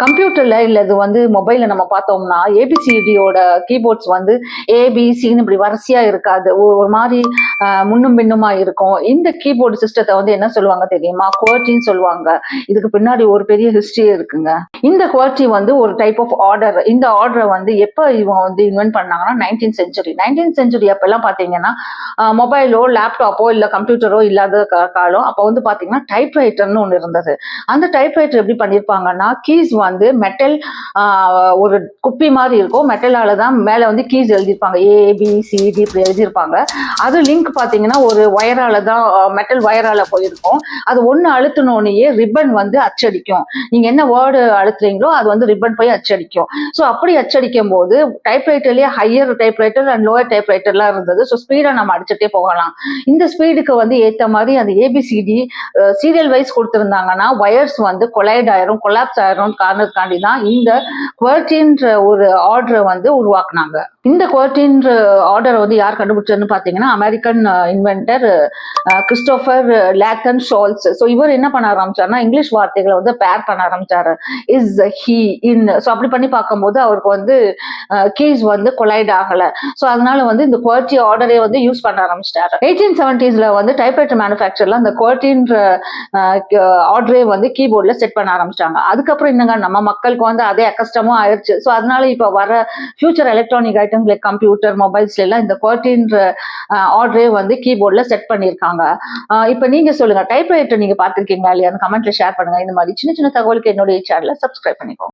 கம்ப்யூட்டர்ல இல்ல இது வந்து மொபைல்ல நம்ம பார்த்தோம்னா ஏபிசிடியோட கீபோர்ட்ஸ் வந்து ஏபிசின்னு இப்படி வரிசையா இருக்காது. ஒரு மாதிரி முன்னும் பின்னுமா இருக்கும். இந்த கீபோர்டு சிஸ்டத்தை வந்து என்ன சொல்லுவாங்க தெரியுமா? குவர்ட்டின்னு சொல்லுவாங்க. இதுக்கு பின்னாடி ஒரு பெரிய ஹிஸ்டரியே இருக்குங்க. இந்த குவர்ட்டி வந்து ஒரு டைப் ஆஃப் ஆர்டர். இந்த ஆர்டரை வந்து எப்ப இவங்க வந்து இன்வென்ட் பண்ணாங்கன்னா 19th செஞ்சுரி. 19th செஞ்சுரி அப்பெல்லாம் பாத்தீங்கன்னா மொபைலோ லேப்டாப்போ இல்ல கம்ப்யூட்டரோ இல்லாத காலம். அப்ப வந்து பாத்தீங்கன்னா டைப்ரைட்டர்னு ஒண்ணு இருந்தது. அந்த டைப்ரைட்டர் எப்படி பண்ணிருப்பாங்கன்னா கீஸ் வந்து மெட்டல் ஒரு குப்பி மாதிரி இருக்கும். மெட்டலால தான் மேல வந்து கீஸ் எழுதியிருப்பாங்க. ABCD இப்படி எழுதியிருப்பாங்க. அது லிங்க் பாத்தீங்கன்னா ஒரு வயரால தான் மெட்டல் வயரால போயிருக்கும். அது ஒண்ணு அழுத்தினோடனேயே ரிப்பன் வந்து அச்சடிக்கும். நீங்க என்ன வேர்டு அழுத்துறீங்களோ அது வந்து ரிப்பன் போய் அச்சடிக்கும். ஸோ அப்படி அச்சடிக்கும் போது டைப்ரைட்டர்லயே ஹையர் டைப்ரைட்டர் அண்ட் லோயர் டைப்ரைட்டர்லாம் இருந்தது. ஸோ ஸ்பீடா நம்ம அடிச்சுட்டே போகலாம். இந்த ஸ்பீடுக்கு வந்து ஏத்த மாதிரி அந்த ABCD சீரியல் வைஸ் கொடுத்திருந்தாங்கன்னா வயர்ஸ் வந்து கொலைட் ஆயிரும், கொலாப்ஸ் ஆயிரும் காரணத்துக்காண்டி தான் இந்த குவர்ட்டின்ற ஒரு ஆர்டரை வந்து உருவாக்குனாங்க. இந்த குவர்ட்டின்ற ஆர்டரை வந்து யார் கண்டுபிடிச்சதுன்னு பாத்தீங்கன்னா American inventor Christopher Latham Sholes. So இவர் என்ன பண்ண ஆரம்பிச்சாருன்னா இங்கிலீஷ் வார்த்தைகளை வந்து பேர் பண்ண ஆரம்பிச்சாரு. Is, he, in. ஸோ அப்படி பண்ணி பார்க்கும்போது அவருக்கு வந்து கீஸ் வந்து கொலைட் ஆகல. ஸோ அதனால வந்து இந்த குவர்ட்டி ஆர்டரே வந்து யூஸ் பண்ண ஆரம்பிச்சிட்டாரு. 1870s வந்து டைப்ரைட்டர் மேனுஃபேக்சர்ல அந்த குவர்ட்டின்ற ஆர்டரே வந்து கீபோர்ட்ல செட் பண்ண ஆரம்பிச்சிட்டாங்க. அதுக்கப்புறம் என்னங்க நம்ம மக்களுக்கு வந்து அதே அக்கஸ்டமும் ஆயிடுச்சு. ஸோ அதனால இப்போ வர future electronic items like computer, மொபைல்ஸ்ல எல்லாம் இந்த குவர்ட்டின்ற ஆர்டரே வந்து கீபோர்ட்ல செட் பண்ணியிருக்காங்க. இப்போ நீங்க சொல்லுங்க, டைப்ரைட்டர் நீங்க பார்த்திருக்கீங்களா இல்லையா? கமெண்ட்ல ஷேர் பண்ணுங்க. இந்த மாதிரி சின்ன சின்ன தகவலுக்கு என்னுடைய சேனலை சப்ஸ்கிரைப் பண்ணிக்கோங்க.